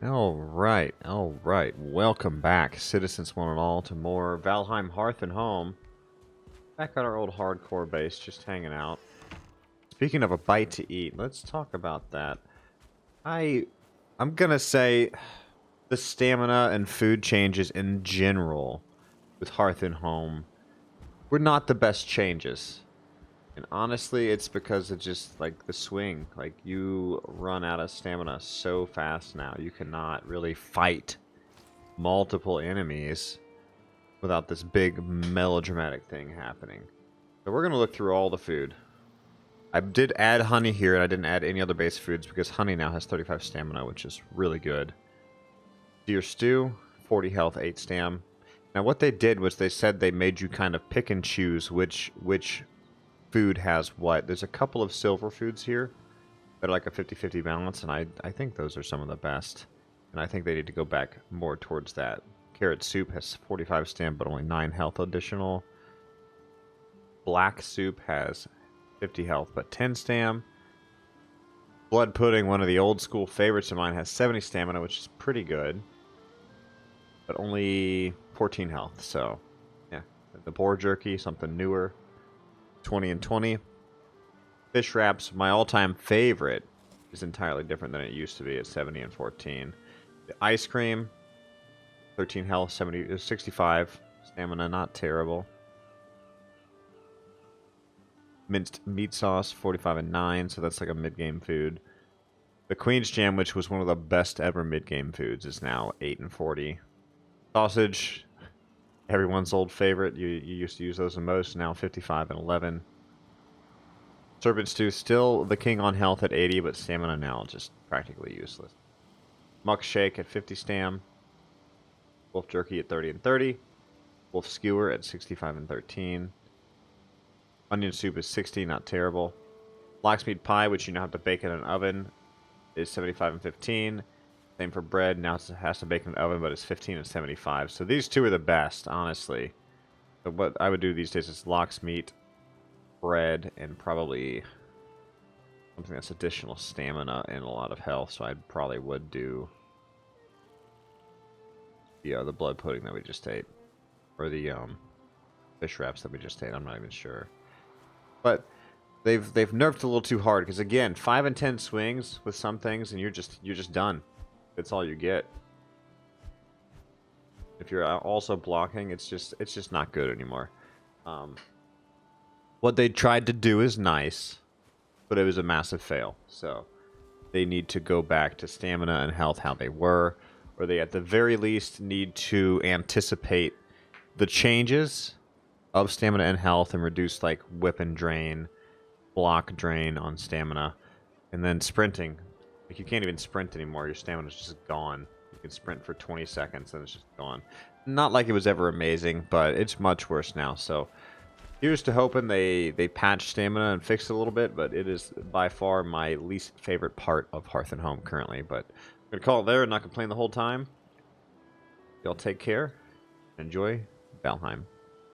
All right. Welcome back, citizens one and all, to more Valheim Hearth and Home. Back at our old hardcore base, just hanging out. Speaking of a bite to eat, let's talk about that. I'm gonna say the stamina and food changes in general with Hearth and Home were not the best changes. And honestly, it's because of just, like, the swing. Like, you run out of stamina so fast now. You cannot really fight multiple enemies without this big melodramatic thing happening. So we're going to look through all the food. I did add honey here, and I didn't add any other base foods because honey now has 35 stamina, which is really good. Deer stew, 40 health, 8 stam. Now what they did was they said they made you kind of pick and choose which food has what. There's a couple of silver foods here that are like a 50-50 balance, and I think those are some of the best. And I think they need to go back more towards that. Carrot soup has 45 stam, but only 9 health additional. Black soup has 50 health, but 10 stam. Blood pudding, one of the old school favorites of mine, has 70 stamina, which is pretty good. But only 14 health, so yeah. The boar jerky, something newer. 20 and 20. Fish wraps, my all-time favorite, is entirely different than it used to be at 70 and 14. The ice cream, 13 health, 65 stamina, not terrible. Minced meat sauce, 45 and 9, so that's like a mid-game food. The Queen's Jam, which was one of the best ever mid-game foods, is now 8 and 40. Sausage, everyone's old favorite. You used to use those the most, now 55 and 11. Serpent stew, still the king on health at 80, but stamina now just practically useless. Muck shake at 50 stam. Wolf jerky at 30 and 30. Wolf skewer at 65 and 13. Onion soup is 60, not terrible. Locksmeat pie, which you now have to bake in an oven, is 75 and 15. Same for bread, now it has to bake in an oven, but it's 15 and 75. So these two are the best, honestly. But what I would do these days is locksmeat, bread, and probably something that's additional stamina and a lot of health. So I probably would do the blood pudding that we just ate, or the fish wraps that we just ate. I'm not even sure, but they've nerfed a little too hard because again, 5 and 10 swings with some things, and you're just done. That's all you get. If you're also blocking, it's just not good anymore. What they tried to do is nice, but it was a massive fail. So they need to go back to stamina and health how they were, or they at the very least need to anticipate the changes of stamina and health and reduce like whip and drain, block drain on stamina, and then sprinting. Like, you can't even sprint anymore. Your stamina's just gone. You can sprint for 20 seconds and it's just gone. Not like it was ever amazing, but it's much worse now. So here's to hoping they patch stamina and fix it a little bit, but it is by far my least favorite part of Hearth and Home currently. But I'm going to call it there and not complain the whole time. Y'all take care. Enjoy Valheim.